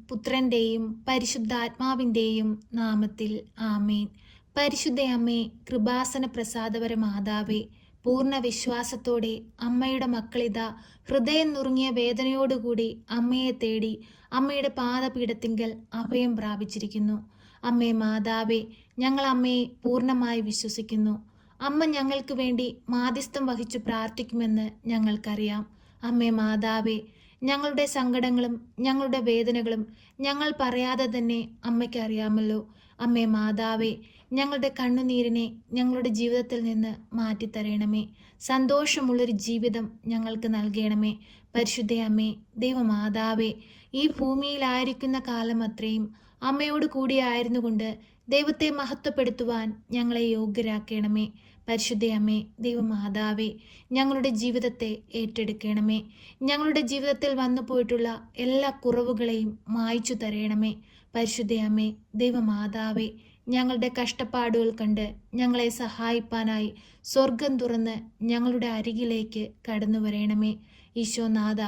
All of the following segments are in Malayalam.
പുത്രൻ്റെയും പരിശുദ്ധാത്മാവിൻ്റെയും നാമത്തിൽ ആമേൻ. പരിശുദ്ധ അമ്മേ, കൃപാസന പ്രസാദപര മാതാവേ, പൂർണ്ണ വിശ്വാസത്തോടെ അമ്മയുടെ മക്കളിതാ ഹൃദയം നുറുങ്ങിയ വേദനയോടുകൂടി അമ്മയെ തേടി അമ്മയുടെ പാദപീഠത്തിങ്കൽ അഭയം പ്രാപിച്ചിരിക്കുന്നു. അമ്മേ മാതാവേ, ഞങ്ങൾ അമ്മയെ പൂർണ്ണമായി വിശ്വസിക്കുന്നു. അമ്മ ഞങ്ങൾക്ക് വേണ്ടി മാധ്യസ്ഥം വഹിച്ചു പ്രാർത്ഥിക്കുമെന്ന് ഞങ്ങൾക്കറിയാം. അമ്മേ മാതാവേ, ഞങ്ങളുടെ സങ്കടങ്ങളും ഞങ്ങളുടെ വേദനകളും ഞങ്ങൾ പറയാതെ തന്നെ അമ്മയ്ക്ക് അറിയാമല്ലോ. അമ്മേ മാതാവേ, ഞങ്ങളുടെ കണ്ണുനീരിനെ ഞങ്ങളുടെ ജീവിതത്തിൽ നിന്ന് മാറ്റിത്തരണമേ. സന്തോഷമുള്ളൊരു ജീവിതം ഞങ്ങൾക്ക് നൽകണമേ. പരിശുദ്ധ അമ്മേ, ദൈവമാതാവേ, ഈ ഭൂമിയിലായിരിക്കുന്ന കാലം അത്രയും അമ്മയോട് കൂടിയായിരുന്നു കൊണ്ട് ദൈവത്തെ മഹത്വപ്പെടുത്തുവാൻ ഞങ്ങളെ യോഗ്യരാക്കണമേ. പരിശുദ്ധ അമ്മേ, ദൈവമാതാവേ, ഞങ്ങളുടെ ജീവിതത്തെ ഏറ്റെടുക്കണമേ. ഞങ്ങളുടെ ജീവിതത്തിൽ വന്നു പോയിട്ടുള്ള എല്ലാ കുറവുകളെയും മായ്ച്ചു തരണമേ. പരിശുദ്ധ അമ്മേ, ദൈവമാതാവേ, ഞങ്ങളുടെ കഷ്ടപ്പാടുകൾ കണ്ട് ഞങ്ങളെ സഹായിപ്പാനായി സ്വർഗം തുറന്ന് ഞങ്ങളുടെ അരികിലേക്ക് കടന്നു വരണമേ. ഈശോനാഥ,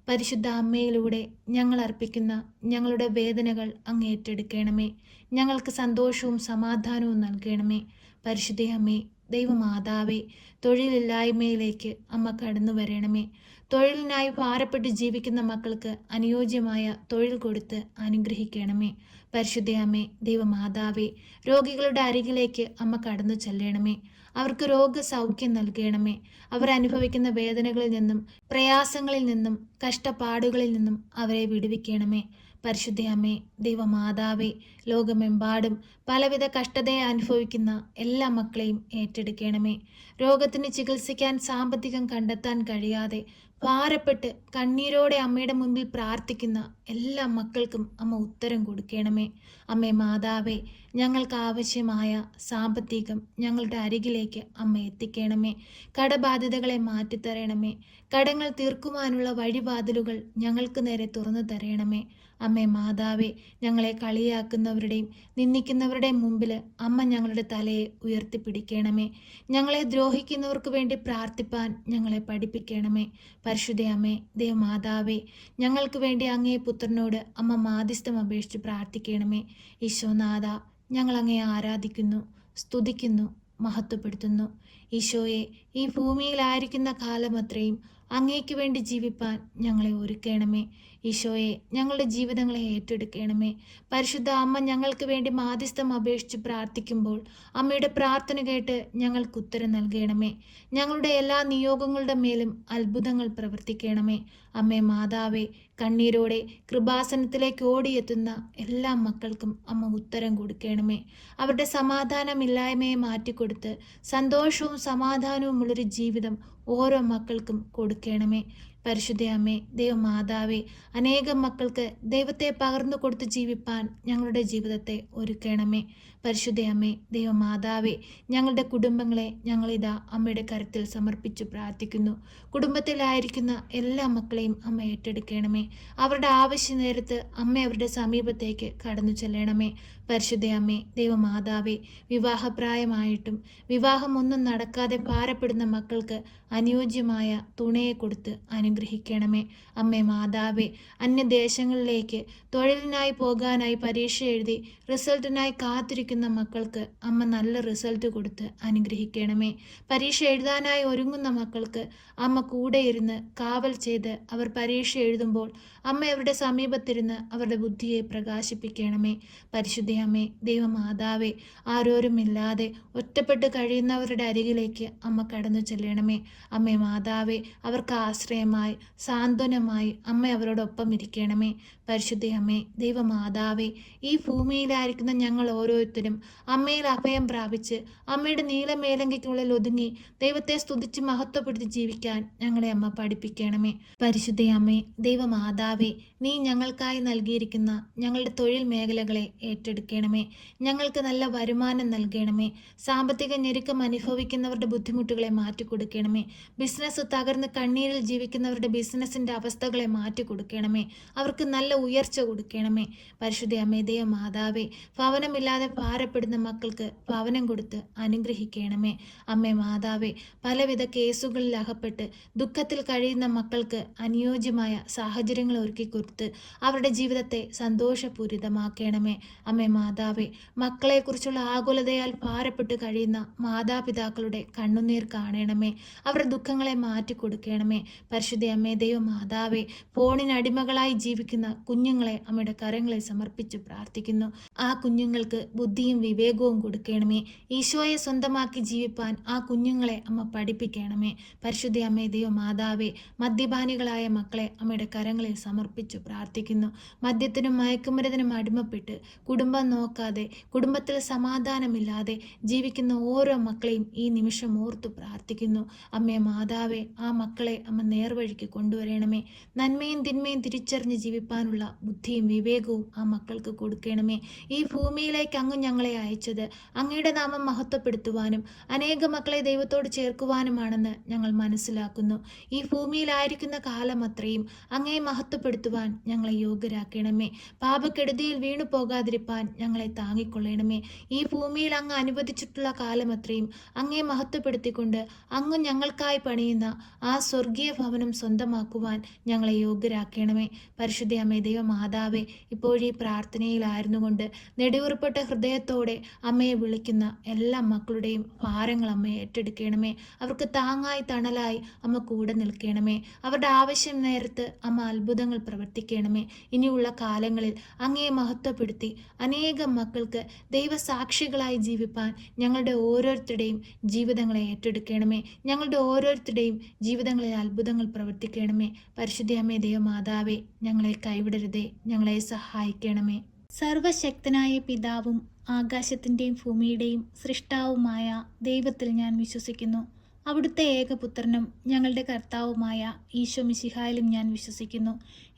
പരിശുദ്ധ അമ്മയിലൂടെ ഞങ്ങൾ അർപ്പിക്കുന്ന ഞങ്ങളുടെ വേദനകൾ അങ്ങ് ഏറ്റെടുക്കണമേ. ഞങ്ങൾക്ക് സന്തോഷവും സമാധാനവും നൽകണമേ. പരിശുദ്ധ അമ്മേ, ദൈവമാതാവേ, തൊഴിലില്ലായ്മയിലേക്ക് അമ്മ കടന്നു വരണമേ. തൊഴിലിനായി ഭാരപ്പെട്ട് ജീവിക്കുന്ന മക്കൾക്ക് അനുയോജ്യമായ തൊഴിൽ കൊടുത്ത് അനുഗ്രഹിക്കണമേ. പരിശുദ്ധ അമ്മേ, ദൈവമാതാവേ, രോഗികളുടെ അരികിലേക്ക് അമ്മ കടന്നു ചെല്ലണമേ. അവർക്ക് രോഗസൗഖ്യം നൽകണമേ. അവർ അനുഭവിക്കുന്ന വേദനകളിൽ നിന്നും പ്രയാസങ്ങളിൽ നിന്നും കഷ്ടപ്പാടുകളിൽ നിന്നും അവരെ വിടുവിക്കണമേ. പരിശുദ്ധ അമ്മേ, ദൈവമാതാവേ, ലോകമെമ്പാടും പലവിധ കഷ്ടതയെ അനുഭവിക്കുന്ന എല്ലാ മക്കളെയും ഏറ്റെടുക്കണമേ. രോഗത്തിന് ചികിത്സിക്കാൻ സാമ്പത്തികം കണ്ടെത്താൻ കഴിയാതെ ഭാരപ്പെട്ട് കണ്ണീരോടെ അമ്മയുടെ മുൻപിൽ പ്രാർത്ഥിക്കുന്ന എല്ലാ മക്കൾക്കും അമ്മ ഉത്തരം കൊടുക്കണമേ. അമ്മേ മാതാവേ, ഞങ്ങൾക്ക് ആവശ്യമായ സാമ്പത്തികം ഞങ്ങളുടെ അരികിലേക്ക് അമ്മ എത്തിക്കണമേ. കടബാധ്യതകളെ മാറ്റിത്തരണമേ. കടങ്ങൾ തീർക്കുവാനുള്ള വഴിവാതിലുകൾ ഞങ്ങൾക്ക് നേരെ തുറന്നു തരണമേ. അമ്മേ മാതാവേ, ഞങ്ങളെ കളിയാക്കുന്നവരുടെയും നിന്ദിക്കുന്നവരുടെയും മുമ്പിൽ അമ്മ ഞങ്ങളുടെ തലയെ ഉയർത്തിപ്പിടിക്കണമേ. ഞങ്ങളെ ദ്രോഹിക്കുന്നവർക്ക് വേണ്ടി പ്രാർത്ഥിപ്പാൻ ഞങ്ങളെ പഠിപ്പിക്കണമേ. പരിശുദ്ധ അമ്മേ, ദേവമാതാവേ, ഞങ്ങൾക്ക് വേണ്ടി അങ്ങേ പുത്രനോട് അമ്മ മാധ്യസ്ഥം അപേക്ഷിച്ച് പ്രാർത്ഥിക്കണമേ. ഈശോനാഥ, ഞങ്ങൾ അങ്ങയെ ആരാധിക്കുന്നു, സ്തുതിക്കുന്നു, മഹത്വപ്പെടുത്തുന്നു. ഈശോയെ, ഈ ഭൂമിയിലായിരിക്കുന്ന കാലം അത്രയും അങ്ങേക്ക് വേണ്ടി ജീവിപ്പാൻ ഞങ്ങളെ ഒരുക്കണമേ. ഈശോയെ, ഞങ്ങളുടെ ജീവിതങ്ങളെ ഏറ്റെടുക്കണമേ. പരിശുദ്ധ അമ്മ ഞങ്ങൾക്ക് വേണ്ടി മാധ്യസ്ഥം അപേക്ഷിച്ച് പ്രാർത്ഥിക്കുമ്പോൾ അമ്മയുടെ പ്രാർത്ഥന കേട്ട് ഞങ്ങൾക്ക് ഉത്തരം നൽകണമേ. ഞങ്ങളുടെ എല്ലാ നിയോഗങ്ങളുടെ മേലും അത്ഭുതങ്ങൾ പ്രവർത്തിക്കണമേ. അമ്മേ മാതാവേ, കണ്ണീരോടെ കൃപാസനത്തിലേക്ക് ഓടിയെത്തുന്ന എല്ലാ മക്കൾക്കും അമ്മ ഉത്തരം കൊടുക്കണമേ. അവരുടെ സമാധാനമില്ലായ്മയെ മാറ്റിക്കൊടുത്ത് സന്തോഷവും സമാധാനവുമുള്ളൊരു ജീവിതം ഓരോ മക്കൾക്കും കൊടുക്കണമേ. പരിശുദ്ധ അമ്മേ, ദൈവമാതാവേ, അനേകം മക്കൾക്ക് ദൈവത്തെ പകർന്നു കൊടുത്ത് ജീവിപ്പാൻ ഞങ്ങളുടെ ജീവിതത്തെ ഒരുക്കണമേ. പരിശുദ്ധ അമ്മേ, ദൈവമാതാവേ, ഞങ്ങളുടെ കുടുംബങ്ങളെ ഞങ്ങളിതാ അമ്മയുടെ കരത്തിൽ സമർപ്പിച്ചു പ്രാർത്ഥിക്കുന്നു. കുടുംബത്തിലായിരിക്കുന്ന എല്ലാ മക്കളെയും അമ്മ ഏറ്റെടുക്കണമേ. അവരുടെ ആവശ്യ നേരത്ത് അമ്മ അവരുടെ സമീപത്തേക്ക് കടന്നു ചെല്ലണമേ. പരിശുദ്ധ അമ്മേ, ദൈവമാതാവേ, വിവാഹപ്രായമായിട്ടും വിവാഹമൊന്നും നടക്കാതെ ഭാരപ്പെടുന്ന മക്കൾക്ക് അനുയോജ്യമായ തുണയെ കൊടുത്ത് അനുഗ്രഹിക്കണമേ. അമ്മേ മാതാവേ, അന്യദേശങ്ങളിലേക്ക് തൊഴിലിനായി പോകാനായി പരീക്ഷ എഴുതി റിസൾട്ടിനായി കാത്തിരിക്കുന്ന മക്കൾക്ക് അമ്മ നല്ല റിസൾട്ട് കൊടുത്ത് അനുഗ്രഹിക്കണമേ. പരീക്ഷ എഴുതാനായി ഒരുങ്ങുന്ന മക്കൾക്ക് അമ്മ കൂടെ ഇരുന്ന് കാവൽ ചെയ്ത് അവർ പരീക്ഷ എഴുതുമ്പോൾ അമ്മ അവരുടെ സമീപത്തിരുന്ന് അവരുടെ ബുദ്ധിയെ പ്രകാശിപ്പിക്കണമേ. പരിശുദ്ധ അമ്മേ, ദൈവമാതാവേ, ആരോരുമില്ലാതെ ഒറ്റപ്പെട്ട് കഴിയുന്നവരുടെ അരികിലേക്ക് അമ്മ കടന്നു ചെല്ലണമേ. അമ്മേ മാതാവേ, അവർക്ക് ആശ്രയമായി സാന്ത്വനമായി അമ്മ അവരോടൊപ്പം ഇരിക്കണമേ. പരിശുദ്ധ അമ്മേ, ദൈവമാതാവേ, ഈ ഭൂമിയിലായിരിക്കുന്ന ഞങ്ങൾ ഓരോരുത്തരും അമ്മയിൽ അഭയം പ്രാപിച്ച് അമ്മയുടെ നീലമേലങ്കയ്ക്കുള്ളിൽ ഒതുങ്ങി ദൈവത്തെ സ്തുതിച്ച് മഹത്വപ്പെടുത്തി ജീവിക്കാൻ ഞങ്ങളെ അമ്മ പഠിപ്പിക്കണമേ. പരിശുദ്ധ അമ്മേ, ദൈവമാതാവേ, നീ ഞങ്ങൾക്കായി നൽകിയിരിക്കുന്ന ഞങ്ങളുടെ തൊഴിൽ മേഖലകളെ ഏറ്റെടുക്കണമേ. ഞങ്ങൾക്ക് നല്ല വരുമാനം നൽകണമേ. സാമ്പത്തിക ഞെരുക്കം അനുഭവിക്കുന്നവരുടെ ബുദ്ധിമുട്ടുകളെ മാറ്റിക്കൊടുക്കണമേ. ബിസിനസ് തകർന്ന് കണ്ണീരിൽ ജീവിക്കുന്ന ജീവിക്കുന്നവരുടെ ബിസിനസ്സിൻ്റെ അവസ്ഥകളെ മാറ്റി കൊടുക്കണമേ. അവർക്ക് നല്ല ഉയർച്ച കൊടുക്കണമേ. പരിശുദ്ധ അമ്മേ ദൈവമാതാവേ, ഭവനമില്ലാതെ ഭാരപ്പെടുന്ന മക്കൾക്ക് ഭവനം കൊടുത്ത് അനുഗ്രഹിക്കണമേ. അമ്മേ മാതാവേ, പലവിധ കേസുകളിൽ അകപ്പെട്ട് ദുഃഖത്തിൽ കഴിയുന്ന മക്കൾക്ക് അനുയോജ്യമായ സാഹചര്യങ്ങൾ ഒരുക്കി കൊടുത്ത് അവരുടെ ജീവിതത്തെ സന്തോഷപൂരിതമാക്കണമേ. അമ്മേ മാതാവേ, മക്കളെക്കുറിച്ചുള്ള ആകുലതയാൽ ഭാരപ്പെട്ട് കഴിയുന്ന മാതാപിതാക്കളുടെ കണ്ണുനീർ കാണണമേ. അവരുടെ ദുഃഖങ്ങളെ മാറ്റിക്കൊടുക്കണമേ. പരിശുദ്ധ അമ്മേ ദൈവമാതാവേ, ഫോണിനടിമകളായി ജീവിക്കുന്ന കുഞ്ഞുങ്ങളെ അമ്മയുടെ കരങ്ങളിൽ സമർപ്പിച്ച് പ്രാർത്ഥിക്കുന്നു. ആ കുഞ്ഞുങ്ങൾക്ക് ബുദ്ധിയും വിവേകവും കൊടുക്കണമേ. ഈശോയെ സ്വന്തമാക്കി ജീവിപ്പാൻ ആ കുഞ്ഞുങ്ങളെ അമ്മ പഠിപ്പിക്കണമേ. പരിശുദ്ധ അമ്മേ ദൈവമാതാവേ, മദ്യപാനികളായ മക്കളെ അമ്മയുടെ കരങ്ങളിൽ സമർപ്പിച്ചു പ്രാർത്ഥിക്കുന്നു. മദ്യത്തിനും മയക്കുമരുന്നിനും അടിമപ്പെട്ട് കുടുംബം നോക്കാതെ, കുടുംബത്തിൽ സമാധാനമില്ലാതെ ജീവിക്കുന്ന ഓരോ മക്കളെയും ഈ നിമിഷം ഓർത്തു പ്രാർത്ഥിക്കുന്നു. അമ്മേ മാതാവേ, ആ മക്കളെ അമ്മ നേർവഴിക്ക് കൊണ്ടുവരണമേ. നന്മയും തിന്മയും തിരിച്ചറിഞ്ഞ് ജീവിപ്പാനുള്ള ബുദ്ധിയും വിവേകവും ആ മക്കൾക്ക് കൊടുക്കണമേ. ഈ ഭൂമിയിലേക്ക് അങ്ങ് ഞങ്ങളെ അയച്ചത് അങ്ങയുടെ നാമം മഹത്വപ്പെടുത്തുവാനും അനേക മക്കളെ ദൈവത്തോട് ചേർക്കുവാനുമാണെന്ന് ഞങ്ങൾ മനസ്സിലാക്കുന്നു. ഈ ഭൂമിയിലായിരിക്കുന്ന കാലം അത്രയും അങ്ങയെ മഹത്വപ്പെടുത്തുവാൻ ഞങ്ങളെ യോഗ്യരാക്കണമേ. പാപക്കെടുതിയിൽ വീണു പോകാതിരിപ്പാൻ ഞങ്ങളെ താങ്ങിക്കൊള്ളണമേ. ഈ ഭൂമിയിൽ അങ്ങ് അനുവദിച്ചിട്ടുള്ള കാലം അത്രയും അങ്ങയെ മഹത്വപ്പെടുത്തിക്കൊണ്ട് അങ്ങ് ഞങ്ങൾക്കായി പണിയുന്ന ആ സ്വർഗീയ ഭവനം സ്വന്തമാക്കുവാൻ ഞങ്ങളെ യോഗ്യരാക്കണമേ. പരിശുദ്ധ അമ്മേ ദൈവമാതാവേ, ഇപ്പോഴീ പ്രാർത്ഥനയിലായിരുന്നു കൊണ്ട് നെടിയുറപ്പെട്ട ഹൃദയത്തോടെ അമ്മയെ വിളിക്കുന്ന എല്ലാ മക്കളുടെയും ഭാരങ്ങൾ അമ്മയെ ഏറ്റെടുക്കണമേ. അവർക്ക് താങ്ങായി തണലായി അമ്മ കൂടെ നിൽക്കണമേ. അവരുടെ ആവശ്യം നേരത്ത് അമ്മ അത്ഭുതങ്ങൾ പ്രവർത്തിക്കണമേ. ഇനിയുള്ള കാലങ്ങളിൽ അങ്ങയെ മഹത്വപ്പെടുത്തി അനേകം മക്കൾക്ക് ദൈവസാക്ഷികളായി ജീവിപ്പാൻ ഞങ്ങളുടെ ഓരോരുത്തരുടെയും ജീവിതങ്ങളെ ഏറ്റെടുക്കണമേ. ഞങ്ങളുടെ ഓരോരുത്തരുടെയും ജീവിതങ്ങളിൽ അത്ഭുതങ്ങൾ പ്രവർത്തിക്കണമേ. പരിശുദ്ധ അമ്മേ ദൈവമാതാവേ, ഞങ്ങളെ കൈവിടരുതേ, ഞങ്ങളെ സഹായിക്കണമേ. സർവശക്തനായ പിതാവും ആകാശത്തിൻ്റെയും ഭൂമിയുടെയും സൃഷ്ടാവുമായ ദൈവത്തിൽ ഞാൻ വിശ്വസിക്കുന്നു. അവിടുത്തെ ഏകപുത്രനും ഞങ്ങളുടെ കർത്താവുമായ ഈശോ മിശിഹായിലും ഞാൻ വിശ്വസിക്കുന്നു.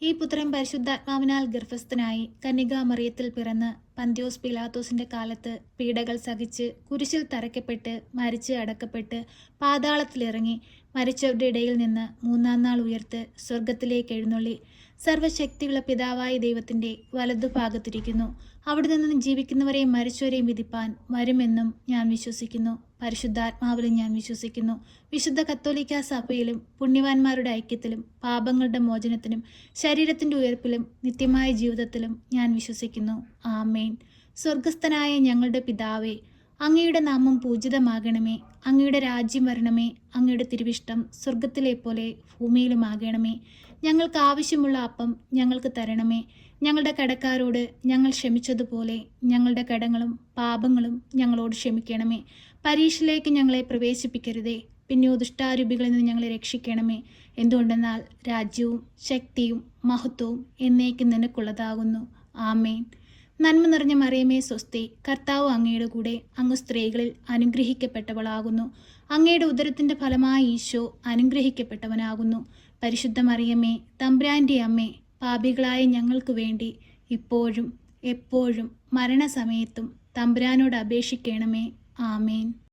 ഈ പുത്രൻ പരിശുദ്ധാത്മാവിനാൽ ഗർഭസ്ഥനായി കന്യകാമറിയത്തിൽ പിറന്ന് പന്ത്യോസ് പിലാത്തോസിൻ്റെ കാലത്ത് പീഡകൾ സഹിച്ച് കുരിശിൽ തറയ്ക്കപ്പെട്ട് മരിച്ച് അടക്കപ്പെട്ട് പാതാളത്തിലിറങ്ങി മരിച്ചവരുടെ ഇടയിൽ നിന്ന് മൂന്നാം നാൾ ഉയർത്ത് സ്വർഗത്തിലേക്ക് എഴുന്നള്ളി സർവശക്തിയുള്ള പിതാവായ ദൈവത്തിൻ്റെ വലതുഭാഗത്തിരിക്കുന്നു. അവിടെ നിന്നും ജീവിക്കുന്നവരെയും മരിച്ചവരെയും വിധിപ്പാൻ വരുമെന്നും ഞാൻ വിശ്വസിക്കുന്നു. പരിശുദ്ധാത്മാവിലും ഞാൻ വിശ്വസിക്കുന്നു. വിശുദ്ധ കത്തോലിക്കാ സഭയിലും പുണ്യവാന്മാരുടെ ഐക്യത്തിലും പാപങ്ങളുടെ മോചനത്തിനും ശരീരത്തിൻ്റെ ഉയർപ്പിലും നിത്യമായ ജീവിതത്തിലും ഞാൻ വിശ്വസിക്കുന്നു. ആമേൻ. സ്വർഗസ്ഥനായ ഞങ്ങളുടെ പിതാവേ, അങ്ങയുടെ നാമം പൂജിതമാകണമേ. അങ്ങയുടെ രാജ്യം വരണമേ. അങ്ങയുടെ തിരുവിഷ്ടം സ്വർഗത്തിലെ പോലെ ഭൂമിയിലുമാകണമേ. ഞങ്ങൾക്ക് ആവശ്യമുള്ള അപ്പം ഞങ്ങൾക്ക് തരണമേ. ഞങ്ങളുടെ കടക്കാരോട് ഞങ്ങൾ ക്ഷമിച്ചതുപോലെ ഞങ്ങളുടെ കടങ്ങളും പാപങ്ങളും ഞങ്ങളോട് ക്ഷമിക്കണമേ. പരീക്ഷയിലേക്ക് ഞങ്ങളെ പ്രവേശിപ്പിക്കരുതേ, പിന്നെയോ ദുഷ്ടാരൂപികളിൽ നിന്ന് ഞങ്ങളെ രക്ഷിക്കണമേ. എന്തുകൊണ്ടെന്നാൽ രാജ്യവും ശക്തിയും മഹത്വവും എന്നേക്കും നിനക്കുള്ളതാകുന്നു. ആമേൻ. നന്മ നിറഞ്ഞ മറിയമേ സ്വസ്തി, കർത്താവ് അങ്ങയുടെ കൂടെ, അങ്ങ് സ്ത്രീകളിൽ അനുഗ്രഹിക്കപ്പെട്ടവളാകുന്നു. അങ്ങയുടെ ഉദരത്തിൻ്റെ ഫലമായ ഈശോ അനുഗ്രഹിക്കപ്പെട്ടവനാകുന്നു. പരിശുദ്ധ മറിയമേ, തമ്പുരാൻ്റെ അമ്മേ, പാപികളായ ഞങ്ങൾക്ക് വേണ്ടി ഇപ്പോഴും എപ്പോഴും മരണസമയത്തും തമ്പുരാനോട് അപേക്ഷിക്കണമേ. ആമേൻ.